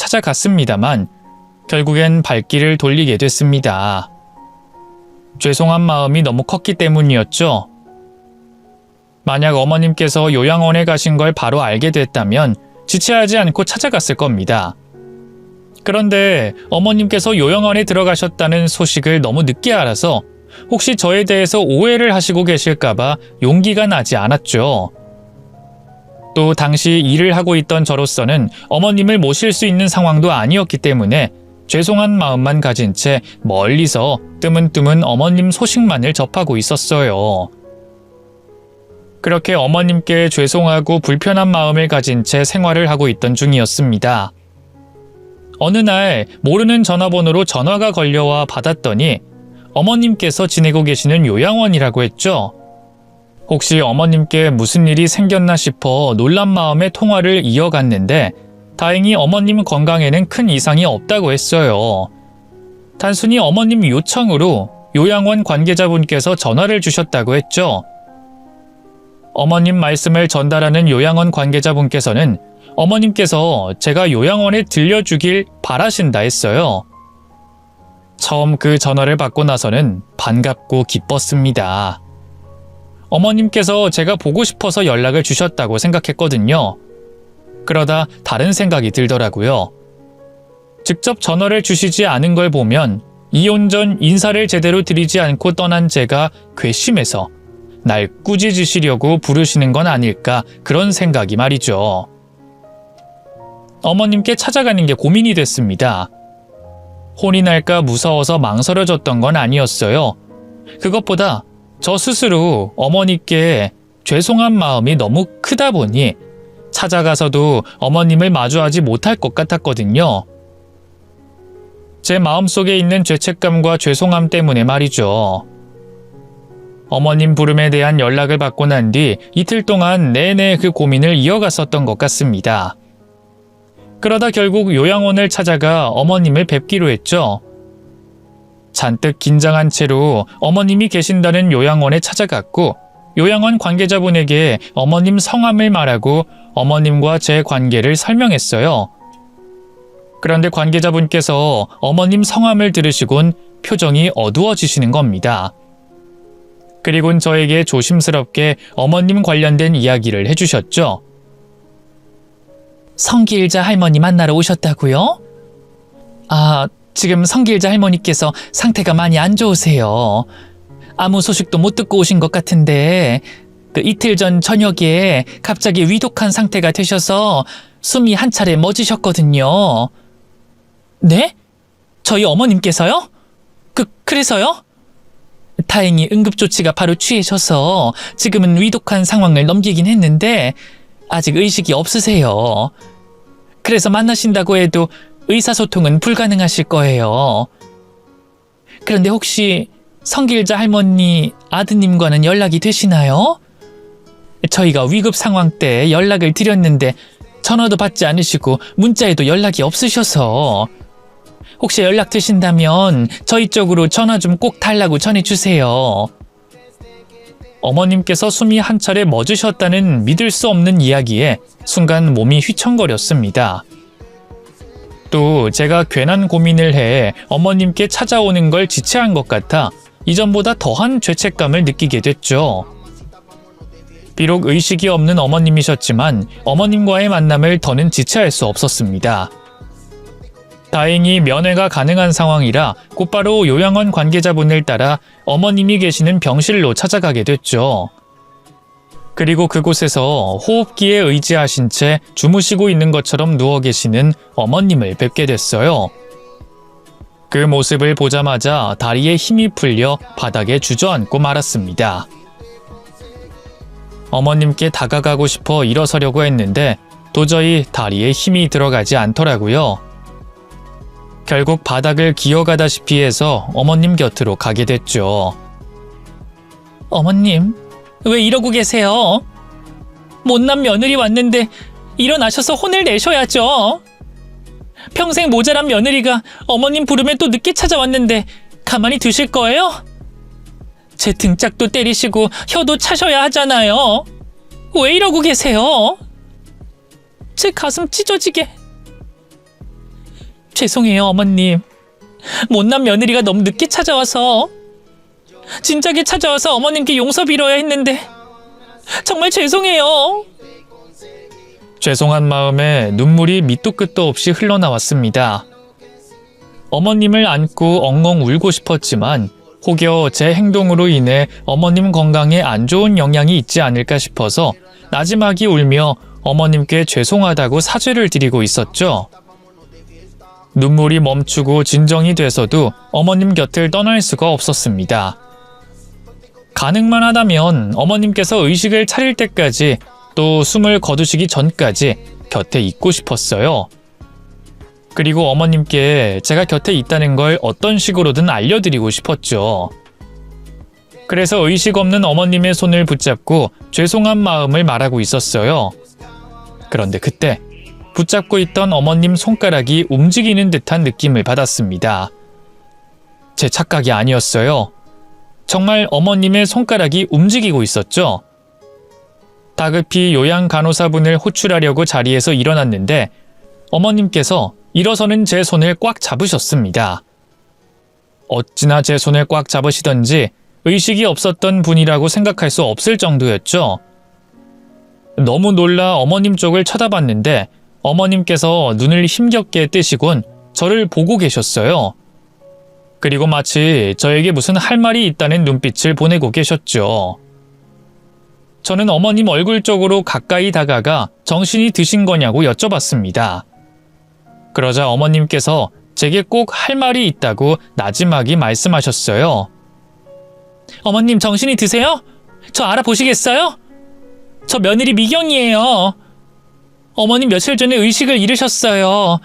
찾아갔습니다만 결국엔 발길을 돌리게 됐습니다. 죄송한 마음이 너무 컸기 때문이었죠. 만약 어머님께서 요양원에 가신 걸 바로 알게 됐다면 지체하지 않고 찾아갔을 겁니다. 그런데 어머님께서 요양원에 들어가셨다는 소식을 너무 늦게 알아서 혹시 저에 대해서 오해를 하시고 계실까봐 용기가 나지 않았죠. 또 당시 일을 하고 있던 저로서는 어머님을 모실 수 있는 상황도 아니었기 때문에 죄송한 마음만 가진 채 멀리서 뜨문뜨문 어머님 소식만을 접하고 있었어요. 그렇게 어머님께 죄송하고 불편한 마음을 가진 채 생활을 하고 있던 중이었습니다. 어느 날 모르는 전화번호로 전화가 걸려와 받았더니 어머님께서 지내고 계시는 요양원이라고 했죠. 혹시 어머님께 무슨 일이 생겼나 싶어 놀란 마음에 통화를 이어갔는데 다행히 어머님 건강에는 큰 이상이 없다고 했어요. 단순히 어머님 요청으로 요양원 관계자분께서 전화를 주셨다고 했죠. 어머님 말씀을 전달하는 요양원 관계자분께서는 어머님께서 제가 요양원에 들려주길 바라신다 했어요. 처음 그 전화를 받고 나서는 반갑고 기뻤습니다. 어머님께서 제가 보고 싶어서 연락을 주셨다고 생각했거든요. 그러다 다른 생각이 들더라고요. 직접 전화를 주시지 않은 걸 보면 이혼 전 인사를 제대로 드리지 않고 떠난 제가 괘씸해서 날 꾸짖으시려고 부르시는 건 아닐까 그런 생각이 말이죠. 어머님께 찾아가는 게 고민이 됐습니다. 혼이 날까 무서워서 망설여졌던 건 아니었어요. 그것보다 저 스스로 어머니께 죄송한 마음이 너무 크다 보니 찾아가서도 어머님을 마주하지 못할 것 같았거든요. 제 마음속에 있는 죄책감과 죄송함 때문에 말이죠. 어머님 부름에 대한 연락을 받고 난 뒤 이틀 동안 내내 그 고민을 이어갔었던 것 같습니다. 그러다 결국 요양원을 찾아가 어머님을 뵙기로 했죠. 잔뜩 긴장한 채로 어머님이 계신다는 요양원에 찾아갔고 요양원 관계자분에게 어머님 성함을 말하고 어머님과 제 관계를 설명했어요. 그런데 관계자분께서 어머님 성함을 들으시곤 표정이 어두워지시는 겁니다. 그리곤 저에게 조심스럽게 어머님 관련된 이야기를 해주셨죠. 성길자 할머니 만나러 오셨다고요? 지금 성길자 할머니께서 상태가 많이 안 좋으세요. 아무 소식도 못 듣고 오신 것 같은데 이틀 전 저녁에 갑자기 위독한 상태가 되셔서 숨이 한 차례 멎으셨거든요. 네? 저희 어머님께서요? 그래서요? 다행히 응급조치가 바로 취해져서 지금은 위독한 상황을 넘기긴 했는데 아직 의식이 없으세요. 그래서 만나신다고 해도 의사소통은 불가능하실 거예요. 그런데 혹시 성길자 할머니 아드님과는 연락이 되시나요? 저희가 위급 상황 때 연락을 드렸는데 전화도 받지 않으시고 문자에도 연락이 없으셔서 혹시 연락 되신다면 저희 쪽으로 전화 좀 꼭 달라고 전해주세요. 어머님께서 숨이 한 차례 멎으셨다는 믿을 수 없는 이야기에 순간 몸이 휘청거렸습니다. 또 제가 괜한 고민을 해 어머님께 찾아오는 걸 지체한 것 같아 이전보다 더한 죄책감을 느끼게 됐죠. 비록 의식이 없는 어머님이셨지만 어머님과의 만남을 더는 지체할 수 없었습니다. 다행히 면회가 가능한 상황이라 곧바로 요양원 관계자분을 따라 어머님이 계시는 병실로 찾아가게 됐죠. 그리고 그곳에서 호흡기에 의지하신 채 주무시고 있는 것처럼 누워 계시는 어머님을 뵙게 됐어요. 그 모습을 보자마자 다리에 힘이 풀려 바닥에 주저앉고 말았습니다. 어머님께 다가가고 싶어 일어서려고 했는데 도저히 다리에 힘이 들어가지 않더라고요. 결국 바닥을 기어가다시피 해서 어머님 곁으로 가게 됐죠. 어머님, 왜 이러고 계세요? 못난 며느리 왔는데 일어나셔서 혼을 내셔야죠. 평생 모자란 며느리가 어머님 부름에 또 늦게 찾아왔는데 가만히 두실 거예요? 제 등짝도 때리시고 혀도 차셔야 하잖아요. 왜 이러고 계세요? 제 가슴 찢어지게. 죄송해요, 어머님. 못난 며느리가 너무 늦게 찾아와서, 진작에 찾아와서 어머님께 용서 빌어야 했는데 정말 죄송해요. 죄송한 마음에 눈물이 밑도 끝도 없이 흘러나왔습니다. 어머님을 안고 엉엉 울고 싶었지만 혹여 제 행동으로 인해 어머님 건강에 안 좋은 영향이 있지 않을까 싶어서 나지막이 울며 어머님께 죄송하다고 사죄를 드리고 있었죠. 눈물이 멈추고 진정이 돼서도 어머님 곁을 떠날 수가 없었습니다. 가능만 하다면 어머님께서 의식을 차릴 때까지 또 숨을 거두시기 전까지 곁에 있고 싶었어요. 그리고 어머님께 제가 곁에 있다는 걸 어떤 식으로든 알려드리고 싶었죠. 그래서 의식 없는 어머님의 손을 붙잡고 죄송한 마음을 말하고 있었어요. 그런데 그때 붙잡고 있던 어머님 손가락이 움직이는 듯한 느낌을 받았습니다. 제 착각이 아니었어요. 정말 어머님의 손가락이 움직이고 있었죠. 다급히 요양 간호사분을 호출하려고 자리에서 일어났는데 어머님께서 일어서는 제 손을 꽉 잡으셨습니다. 어찌나 제 손을 꽉 잡으시던지 의식이 없었던 분이라고 생각할 수 없을 정도였죠. 너무 놀라 어머님 쪽을 쳐다봤는데 어머님께서 눈을 힘겹게 뜨시곤 저를 보고 계셨어요. 그리고 마치 저에게 무슨 할 말이 있다는 눈빛을 보내고 계셨죠. 저는 어머님 얼굴 쪽으로 가까이 다가가 정신이 드신 거냐고 여쭤봤습니다. 그러자 어머님께서 제게 꼭 할 말이 있다고 나지막이 말씀하셨어요. 어머님 정신이 드세요? 저 알아보시겠어요? 저 며느리 미경이에요. 어머님 며칠 전에 의식을 잃으셨어요.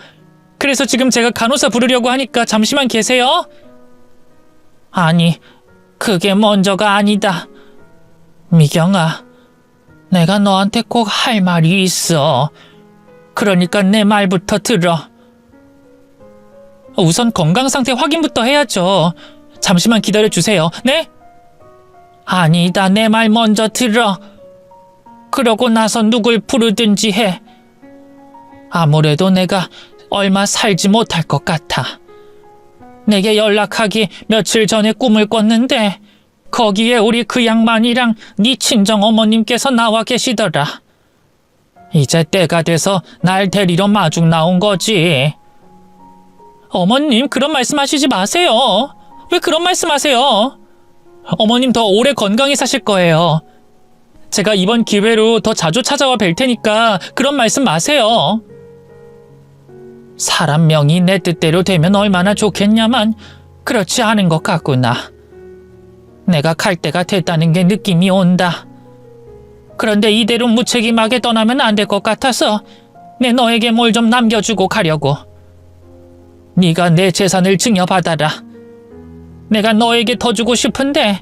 그래서 지금 제가 간호사 부르려고 하니까 잠시만 계세요. 아니, 그게 먼저가 아니다. 미경아, 내가 너한테 꼭 할 말이 있어. 그러니까 내 말부터 들어. 우선 건강 상태 확인부터 해야죠. 잠시만 기다려주세요. 네? 아니다, 내 말 먼저 들어. 그러고 나서 누굴 부르든지 해. 아무래도 내가 얼마 살지 못할 것 같아. 내게 연락하기 며칠 전에 꿈을 꿨는데 거기에 우리 그 양반이랑 네 친정 어머님께서 나와 계시더라. 이제 때가 돼서 날 데리러 마중 나온 거지. 어머님 그런 말씀하시지 마세요. 왜 그런 말씀하세요? 어머님 더 오래 건강히 사실 거예요. 제가 이번 기회로 더 자주 찾아와 뵐 테니까 그런 말씀 마세요. 사람 명이 내 뜻대로 되면 얼마나 좋겠냐만 그렇지 않은 것 같구나. 내가 갈 때가 됐다는 게 느낌이 온다. 그런데 이대로 무책임하게 떠나면 안 될 것 같아서 내 너에게 뭘 좀 남겨주고 가려고. 네가 내 재산을 증여받아라. 내가 너에게 더 주고 싶은데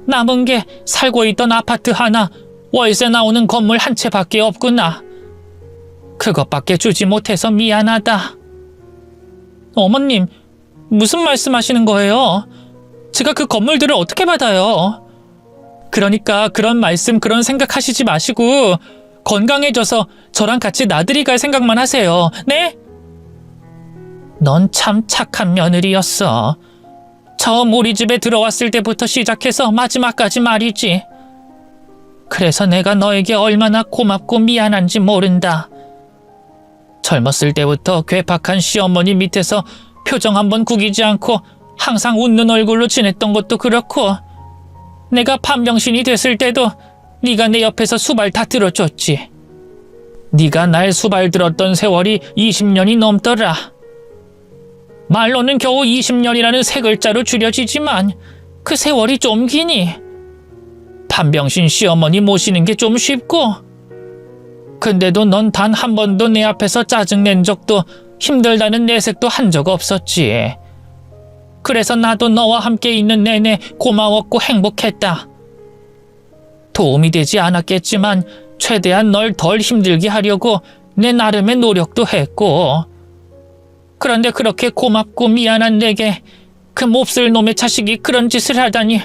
남은 게 살고 있던 아파트 하나, 월세 나오는 건물 한 채밖에 없구나. 그것밖에 주지 못해서 미안하다. 어머님, 무슨 말씀하시는 거예요? 제가 그 건물들을 어떻게 받아요? 그러니까 그런 말씀, 그런 생각하시지 마시고 건강해져서 저랑 같이 나들이 갈 생각만 하세요. 네? 넌 참 착한 며느리였어. 처음 우리 집에 들어왔을 때부터 시작해서 마지막까지 말이지. 그래서 내가 너에게 얼마나 고맙고 미안한지 모른다. 젊었을 때부터 괴팍한 시어머니 밑에서 표정 한번 구기지 않고 항상 웃는 얼굴로 지냈던 것도 그렇고, 내가 판병신이 됐을 때도 네가 내 옆에서 수발 다 들어줬지. 네가 날 수발 들었던 세월이 20년이 넘더라. 말로는 겨우 20년이라는 세 글자로 줄여지지만 그 세월이 좀 기니. 판병신 시어머니 모시는 게 좀 쉽고, 근데도 넌 단 한 번도 내 앞에서 짜증낸 적도 힘들다는 내색도 한 적 없었지. 그래서 나도 너와 함께 있는 내내 고마웠고 행복했다. 도움이 되지 않았겠지만 최대한 널 덜 힘들게 하려고 내 나름의 노력도 했고, 그런데 그렇게 고맙고 미안한 내게 그 몹쓸 놈의 자식이 그런 짓을 하다니,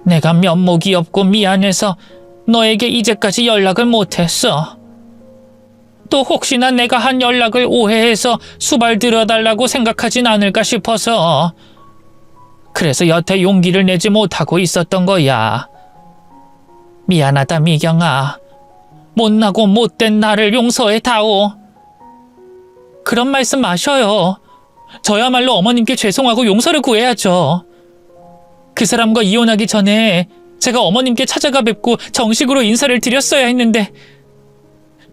내가 면목이 없고 미안해서 너에게 이제까지 연락을 못했어. 또 혹시나 내가 한 연락을 오해해서 수발 들어달라고 생각하진 않을까 싶어서 그래서 여태 용기를 내지 못하고 있었던 거야. 미안하다 미경아. 못나고 못된 나를 용서해다오. 그런 말씀 마셔요. 저야말로 어머님께 죄송하고 용서를 구해야죠. 그 사람과 이혼하기 전에 제가 어머님께 찾아가 뵙고 정식으로 인사를 드렸어야 했는데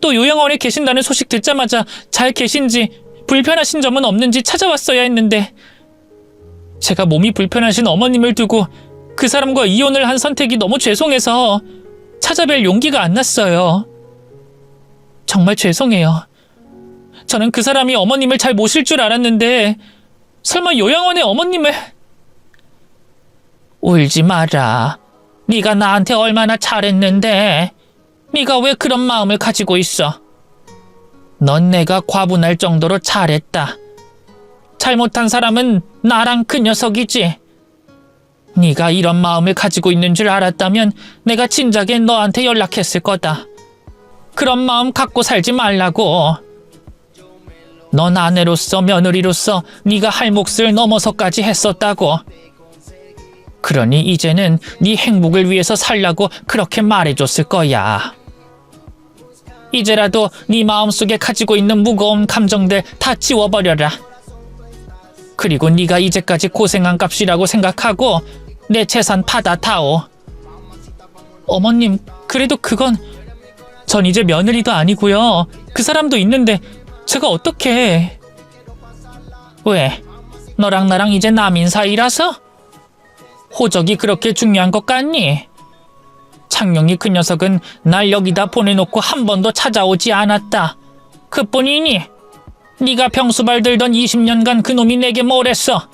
또 요양원에 계신다는 소식 듣자마자 잘 계신지 불편하신 점은 없는지 찾아왔어야 했는데 제가 몸이 불편하신 어머님을 두고 그 사람과 이혼을 한 선택이 너무 죄송해서 찾아뵐 용기가 안 났어요. 정말 죄송해요. 저는 그 사람이 어머님을 잘 모실 줄 알았는데 설마 요양원에 어머님을... 울지 마라. 네가 나한테 얼마나 잘했는데 네가 왜 그런 마음을 가지고 있어? 넌 내가 과분할 정도로 잘했다. 잘못한 사람은 나랑 그 녀석이지. 네가 이런 마음을 가지고 있는 줄 알았다면 내가 진작에 너한테 연락했을 거다. 그런 마음 갖고 살지 말라고. 넌 아내로서 며느리로서 네가 할 몫을 넘어서까지 했었다고. 그러니 이제는 네 행복을 위해서 살라고 그렇게 말해줬을 거야. 이제라도 네 마음속에 가지고 있는 무거운 감정들 다 지워버려라. 그리고 네가 이제까지 고생한 값이라고 생각하고 내 재산 받아다오. 어머님, 그래도 그건... 전 이제 며느리도 아니고요. 그 사람도 있는데 제가 어떻게... 왜? 너랑 나랑 이제 남인 사이라서? 호적이 그렇게 중요한 것 같니? 창룡이 그 녀석은 날 여기다 보내놓고 한 번도 찾아오지 않았다. 그뿐이니? 네가 병수발 들던 20년간 그 놈이 내게 뭘 했어?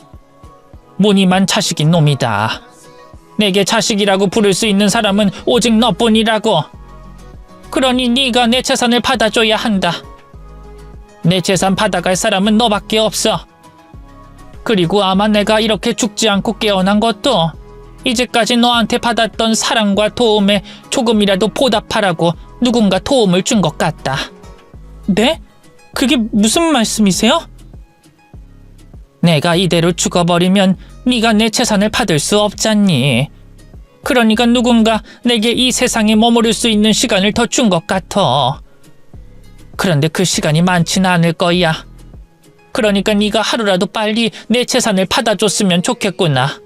무늬만 자식인 놈이다. 내게 자식이라고 부를 수 있는 사람은 오직 너뿐이라고. 그러니 네가 내 재산을 받아줘야 한다. 내 재산 받아갈 사람은 너밖에 없어. 그리고 아마 내가 이렇게 죽지 않고 깨어난 것도 이제까지 너한테 받았던 사랑과 도움에 조금이라도 보답하라고 누군가 도움을 준 것 같다. 네? 그게 무슨 말씀이세요? 내가 이대로 죽어버리면 네가 내 재산을 받을 수 없잖니. 그러니까 누군가 내게 이 세상에 머무를 수 있는 시간을 더 준 것 같아. 그런데 그 시간이 많지는 않을 거야. 그러니까 네가 하루라도 빨리 내 재산을 받아줬으면 좋겠구나.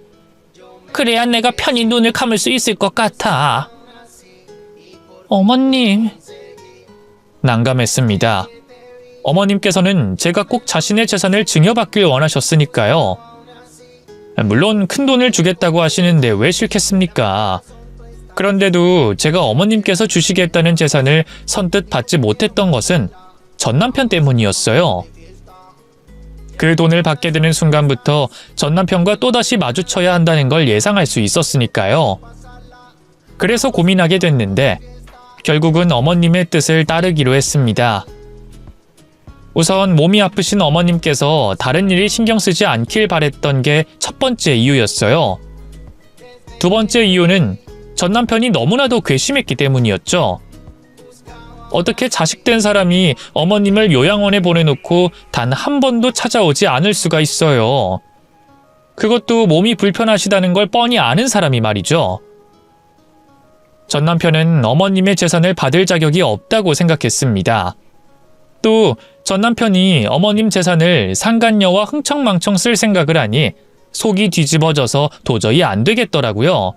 그래야 내가 편히 눈을 감을 수 있을 것 같아. 어머님... 난감했습니다. 어머님께서는 제가 꼭 자신의 재산을 증여받길 원하셨으니까요. 물론 큰 돈을 주겠다고 하시는데 왜 싫겠습니까? 그런데도 제가 어머님께서 주시겠다는 재산을 선뜻 받지 못했던 것은 전 남편 때문이었어요. 그 돈을 받게 되는 순간부터 전 남편과 또다시 마주쳐야 한다는 걸 예상할 수 있었으니까요. 그래서 고민하게 됐는데 결국은 어머님의 뜻을 따르기로 했습니다. 우선 몸이 아프신 어머님께서 다른 일이 신경 쓰지 않길 바랬던 게 첫 번째 이유였어요. 두 번째 이유는 전 남편이 너무나도 괘씸했기 때문이었죠. 어떻게 자식된 사람이 어머님을 요양원에 보내놓고 단 한 번도 찾아오지 않을 수가 있어요. 그것도 몸이 불편하시다는 걸 뻔히 아는 사람이 말이죠. 전 남편은 어머님의 재산을 받을 자격이 없다고 생각했습니다. 또 전 남편이 어머님 재산을 상간녀와 흥청망청 쓸 생각을 하니 속이 뒤집어져서 도저히 안 되겠더라고요.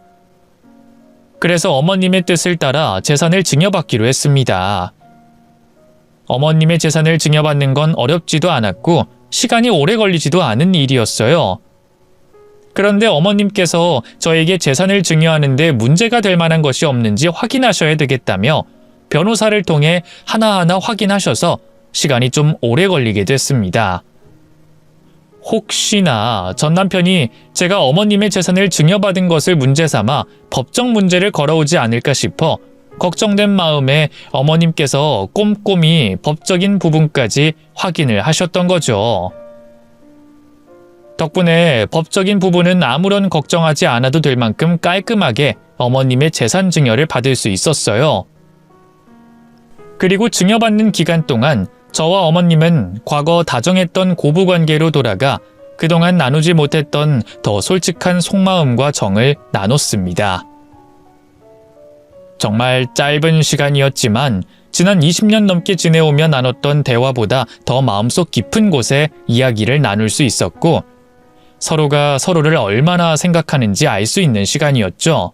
그래서 어머님의 뜻을 따라 재산을 증여받기로 했습니다. 어머님의 재산을 증여받는 건 어렵지도 않았고 시간이 오래 걸리지도 않은 일이었어요. 그런데 어머님께서 저에게 재산을 증여하는데 문제가 될 만한 것이 없는지 확인하셔야 되겠다며 변호사를 통해 하나하나 확인하셔서 시간이 좀 오래 걸리게 됐습니다. 혹시나 전 남편이 제가 어머님의 재산을 증여받은 것을 문제 삼아 법적 문제를 걸어오지 않을까 싶어 걱정된 마음에 어머님께서 꼼꼼히 법적인 부분까지 확인을 하셨던 거죠. 덕분에 법적인 부분은 아무런 걱정하지 않아도 될 만큼 깔끔하게 어머님의 재산 증여를 받을 수 있었어요. 그리고 증여받는 기간 동안 저와 어머님은 과거 다정했던 고부관계로 돌아가 그동안 나누지 못했던 더 솔직한 속마음과 정을 나눴습니다. 정말 짧은 시간이었지만 지난 20년 넘게 지내오며 나눴던 대화보다 더 마음속 깊은 곳에 이야기를 나눌 수 있었고 서로가 서로를 얼마나 생각하는지 알 수 있는 시간이었죠.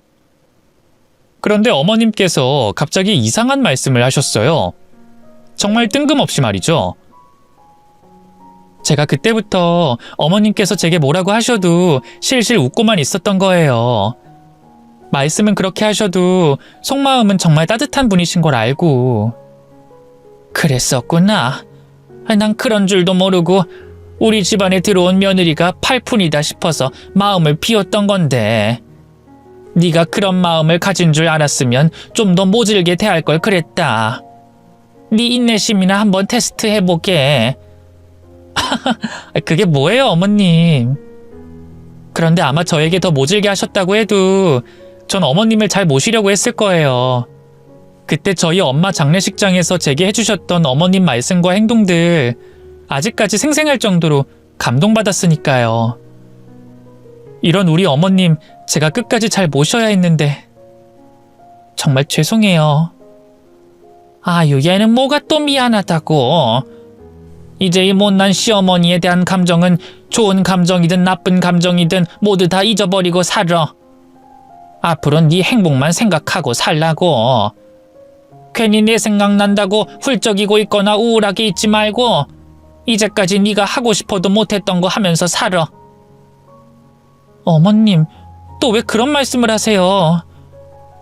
그런데 어머님께서 갑자기 이상한 말씀을 하셨어요. 정말 뜬금없이 말이죠. 제가 그때부터 어머님께서 제게 뭐라고 하셔도 실실 웃고만 있었던 거예요. 말씀은 그렇게 하셔도 속마음은 정말 따뜻한 분이신 걸 알고. 그랬었구나. 난 그런 줄도 모르고 우리 집안에 들어온 며느리가 팔푼이다 싶어서 마음을 비웠던 건데. 네가 그런 마음을 가진 줄 알았으면 좀 더 모질게 대할 걸 그랬다. 네 인내심이나 한번 테스트 해보게. 그게 뭐예요, 어머님? 그런데 아마 저에게 더 모질게 하셨다고 해도 전 어머님을 잘 모시려고 했을 거예요. 그때 저희 엄마 장례식장에서 제게 해주셨던 어머님 말씀과 행동들 아직까지 생생할 정도로 감동받았으니까요. 이런 우리 어머님 제가 끝까지 잘 모셔야 했는데 정말 죄송해요. 아유, 얘는 뭐가 또 미안하다고. 이제 이 못난 시어머니에 대한 감정은 좋은 감정이든 나쁜 감정이든 모두 다 잊어버리고 살아. 앞으로 네 행복만 생각하고 살라고. 괜히 내 생각난다고 훌쩍이고 있거나 우울하게 있지 말고 이제까지 네가 하고 싶어도 못했던 거 하면서 살아. 어머님, 또 왜 그런 말씀을 하세요?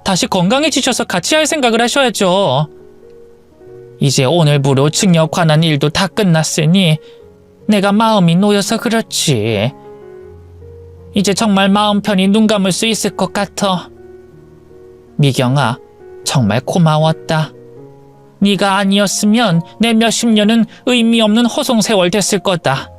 다시 건강해지셔서 같이 할 생각을 하셔야죠. 이제 오늘부로 증여 관한 일도 다 끝났으니 내가 마음이 놓여서 그렇지. 이제 정말 마음 편히 눈 감을 수 있을 것 같아. 미경아, 정말 고마웠다. 네가 아니었으면 내 몇십 년은 의미 없는 허송세월 됐을 거다.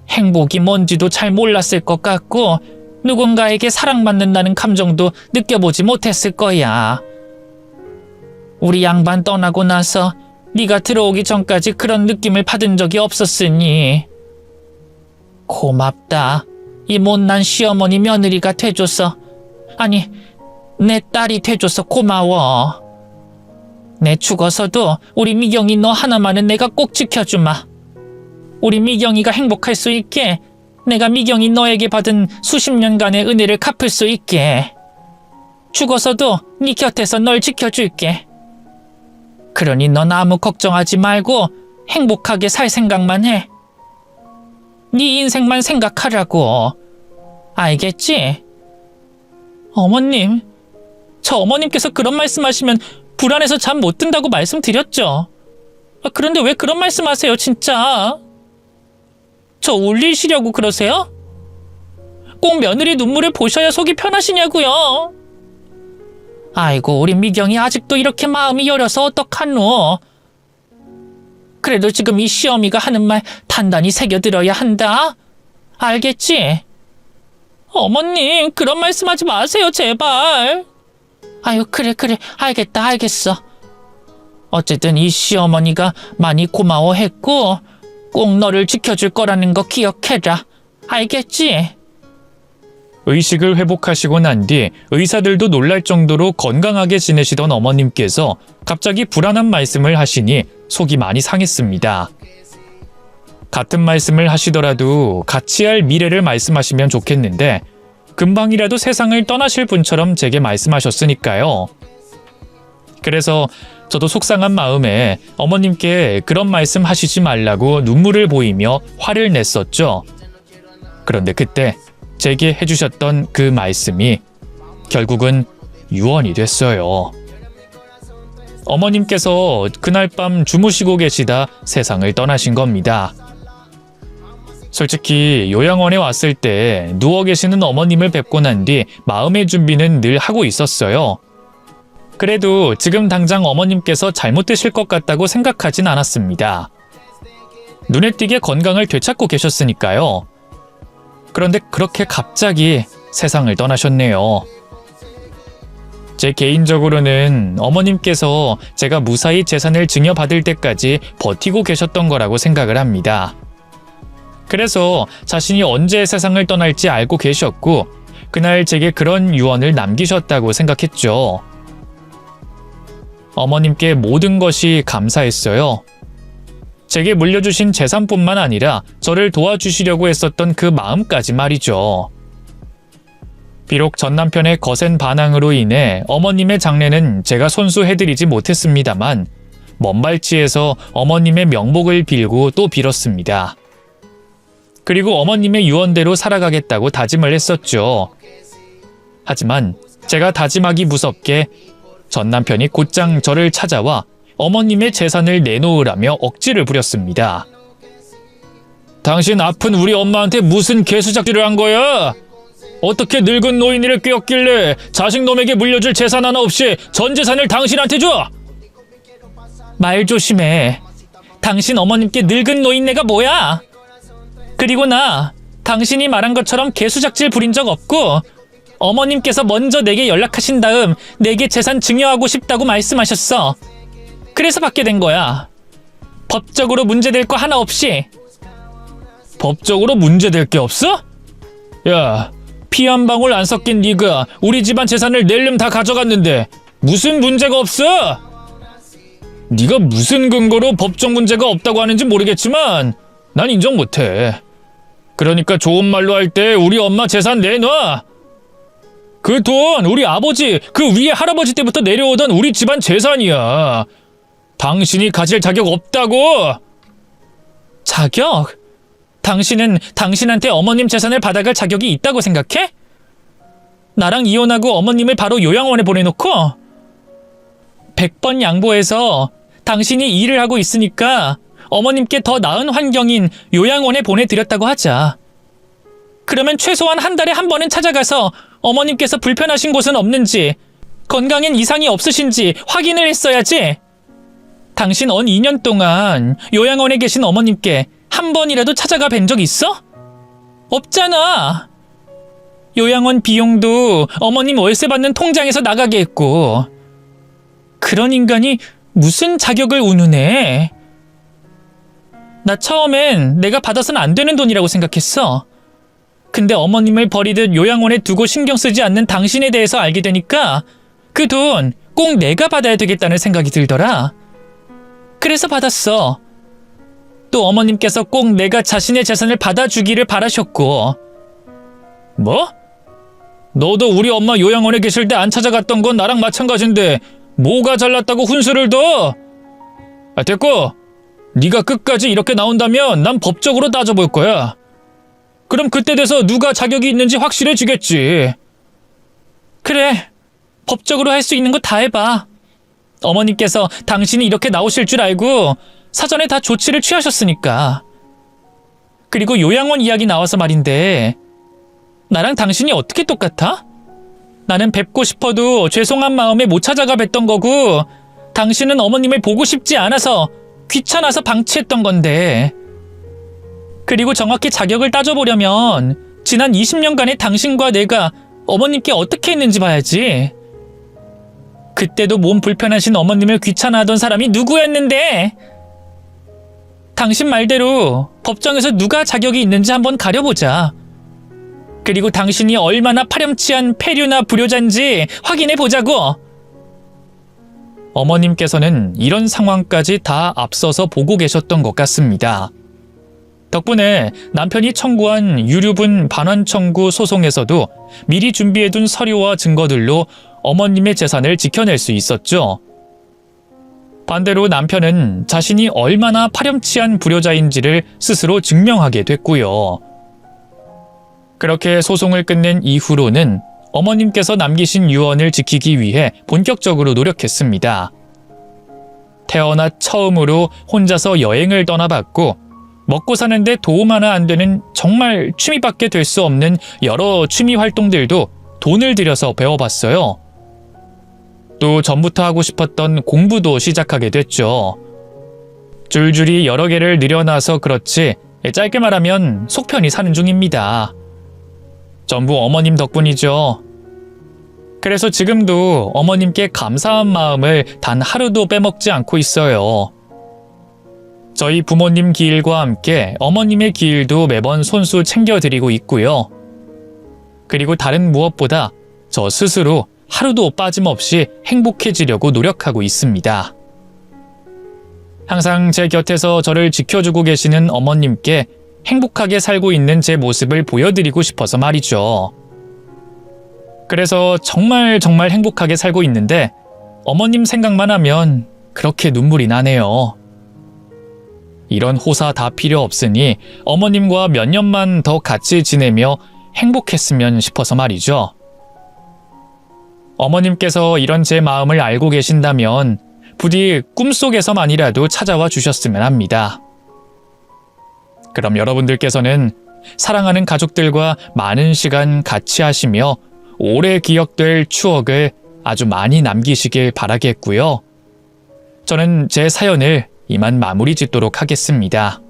행복이 뭔지도 잘 몰랐을 것 같고 누군가에게 사랑받는다는 감정도 느껴보지 못했을 거야. 우리 양반 떠나고 나서 네가 들어오기 전까지 그런 느낌을 받은 적이 없었으니 고맙다. 이 못난 시어머니 며느리가 돼줘서, 아니 내 딸이 돼줘서 고마워. 내 죽어서도 우리 미경이 너 하나만은 내가 꼭 지켜주마. 우리 미경이가 행복할 수 있게 내가 미경이 너에게 받은 수십 년간의 은혜를 갚을 수 있게. 죽어서도 네 곁에서 널 지켜줄게. 그러니 넌 아무 걱정하지 말고 행복하게 살 생각만 해. 네 인생만 생각하라고. 알겠지? 어머님, 저 어머님께서 그런 말씀하시면 불안해서 잠 못 든다고 말씀드렸죠. 그런데 왜 그런 말씀하세요, 진짜? 저 울리시려고 그러세요? 꼭 며느리 눈물을 보셔야 속이 편하시냐고요. 아이고, 우리 미경이 아직도 이렇게 마음이 여려서 어떡하노. 그래도 지금 이 시어미가 하는 말 단단히 새겨들어야 한다. 알겠지? 어머님, 그런 말씀하지 마세요, 제발. 아유, 그래, 알겠어. 어쨌든 이 시어머니가 많이 고마워했고 꼭 너를 지켜줄 거라는 거 기억해라. 알겠지? 의식을 회복하시고 난 뒤 의사들도 놀랄 정도로 건강하게 지내시던 어머님께서 갑자기 불안한 말씀을 하시니 속이 많이 상했습니다. 같은 말씀을 하시더라도 같이 할 미래를 말씀하시면 좋겠는데 금방이라도 세상을 떠나실 분처럼 제게 말씀하셨으니까요. 그래서 저도 속상한 마음에 어머님께 그런 말씀 하시지 말라고 눈물을 보이며 화를 냈었죠. 그런데 그때 제게 해주셨던 그 말씀이 결국은 유언이 됐어요. 어머님께서 그날 밤 주무시고 계시다 세상을 떠나신 겁니다. 솔직히 요양원에 왔을 때 누워 계시는 어머님을 뵙고 난 뒤 마음의 준비는 늘 하고 있었어요. 그래도 지금 당장 어머님께서 잘못되실 것 같다고 생각하진 않았습니다. 눈에 띄게 건강을 되찾고 계셨으니까요. 그런데 그렇게 갑자기 세상을 떠나셨네요. 제 개인적으로는 어머님께서 제가 무사히 재산을 증여받을 때까지 버티고 계셨던 거라고 생각을 합니다. 그래서 자신이 언제 세상을 떠날지 알고 계셨고 그날 제게 그런 유언을 남기셨다고 생각했죠. 어머님께 모든 것이 감사했어요. 제게 물려주신 재산뿐만 아니라 저를 도와주시려고 했었던 그 마음까지 말이죠. 비록 전 남편의 거센 반항으로 인해 어머님의 장례는 제가 손수해드리지 못했습니다만 먼발치에서 어머님의 명복을 빌고 또 빌었습니다. 그리고 어머님의 유언대로 살아가겠다고 다짐을 했었죠. 하지만 제가 다짐하기 무섭게 전 남편이 곧장 저를 찾아와 어머님의 재산을 내놓으라며 억지를 부렸습니다. 당신 아픈 우리 엄마한테 무슨 개수작질을 한 거야? 어떻게 늙은 노인이를 꿰었길래 자식놈에게 물려줄 재산 하나 없이 전 재산을 당신한테 줘? 말 조심해. 당신 어머님께 늙은 노인네가 뭐야? 그리고 나 당신이 말한 것처럼 개수작질 부린 적 없고 어머님께서 먼저 내게 연락하신 다음 내게 재산 증여하고 싶다고 말씀하셨어. 그래서 받게 된 거야. 법적으로 문제될 거 하나 없이. 법적으로 문제될 게 없어? 야, 피 한 방울 안 섞인 네가 우리 집안 재산을 낼름 다 가져갔는데 무슨 문제가 없어? 네가 무슨 근거로 법적 문제가 없다고 하는지 모르겠지만 난 인정 못해. 그러니까 좋은 말로 할 때 우리 엄마 재산 내놔. 그 돈 우리 아버지 그 위에 할아버지 때부터 내려오던 우리 집안 재산이야. 당신이 가질 자격 없다고. 자격? 당신은 당신한테 어머님 재산을 받아갈 자격이 있다고 생각해? 나랑 이혼하고 어머님을 바로 요양원에 보내놓고 100번 양보해서 당신이 일을 하고 있으니까 어머님께 더 나은 환경인 요양원에 보내드렸다고 하자. 그러면 최소한 한 달에 한 번은 찾아가서 어머님께서 불편하신 곳은 없는지 건강엔 이상이 없으신지 확인을 했어야지. 당신 언 2년 동안 요양원에 계신 어머님께 한 번이라도 찾아가 뵌 적 있어? 없잖아. 요양원 비용도 어머님 월세 받는 통장에서 나가게 했고. 그런 인간이 무슨 자격을 운운해? 나 처음엔 내가 받아서는 안 되는 돈이라고 생각했어. 근데 어머님을 버리듯 요양원에 두고 신경 쓰지 않는 당신에 대해서 알게 되니까 그 돈 꼭 내가 받아야 되겠다는 생각이 들더라. 그래서 받았어. 또 어머님께서 꼭 내가 자신의 재산을 받아주기를 바라셨고. 뭐? 너도 우리 엄마 요양원에 계실 때 안 찾아갔던 건 나랑 마찬가지인데 뭐가 잘났다고 훈수를 둬? 됐고, 네가 끝까지 이렇게 나온다면 난 법적으로 따져볼 거야. 그럼 그때 돼서 누가 자격이 있는지 확실해지겠지. 그래, 법적으로 할 수 있는 거 다 해봐. 어머님께서 당신이 이렇게 나오실 줄 알고 사전에 다 조치를 취하셨으니까. 그리고 요양원 이야기 나와서 말인데 나랑 당신이 어떻게 똑같아? 나는 뵙고 싶어도 죄송한 마음에 못 찾아가 뵀던 거고 당신은 어머님을 보고 싶지 않아서 귀찮아서 방치했던 건데. 그리고 정확히 자격을 따져보려면 지난 20년간의 당신과 내가 어머님께 어떻게 했는지 봐야지. 그때도 몸 불편하신 어머님을 귀찮아하던 사람이 누구였는데. 당신 말대로 법정에서 누가 자격이 있는지 한번 가려보자. 그리고 당신이 얼마나 파렴치한 폐류나 불효자인지 확인해보자고. 어머님께서는 이런 상황까지 다 앞서서 보고 계셨던 것 같습니다. 덕분에 남편이 청구한 유류분 반환 청구 소송에서도 미리 준비해둔 서류와 증거들로 어머님의 재산을 지켜낼 수 있었죠. 반대로 남편은 자신이 얼마나 파렴치한 불효자인지를 스스로 증명하게 됐고요. 그렇게 소송을 끝낸 이후로는 어머님께서 남기신 유언을 지키기 위해 본격적으로 노력했습니다. 태어나 처음으로 혼자서 여행을 떠나봤고 먹고 사는데 도움 하나 안 되는 정말 취미밖에 될 수 없는 여러 취미 활동들도 돈을 들여서 배워봤어요. 또 전부터 하고 싶었던 공부도 시작하게 됐죠. 줄줄이 여러 개를 늘여놔서 그렇지 짧게 말하면 속편히 사는 중입니다. 전부 어머님 덕분이죠. 그래서 지금도 어머님께 감사한 마음을 단 하루도 빼먹지 않고 있어요. 저희 부모님 기일과 함께 어머님의 기일도 매번 손수 챙겨드리고 있고요. 그리고 다른 무엇보다 저 스스로 하루도 빠짐없이 행복해지려고 노력하고 있습니다. 항상 제 곁에서 저를 지켜주고 계시는 어머님께 행복하게 살고 있는 제 모습을 보여드리고 싶어서 말이죠. 그래서 정말 행복하게 살고 있는데 어머님 생각만 하면 그렇게 눈물이 나네요. 이런 호사 다 필요 없으니 어머님과 몇 년만 더 같이 지내며 행복했으면 싶어서 말이죠. 어머님께서 이런 제 마음을 알고 계신다면 부디 꿈속에서만이라도 찾아와 주셨으면 합니다. 그럼 여러분들께서는 사랑하는 가족들과 많은 시간 같이 하시며 오래 기억될 추억을 아주 많이 남기시길 바라겠고요. 저는 제 사연을 이만 마무리 짓도록 하겠습니다.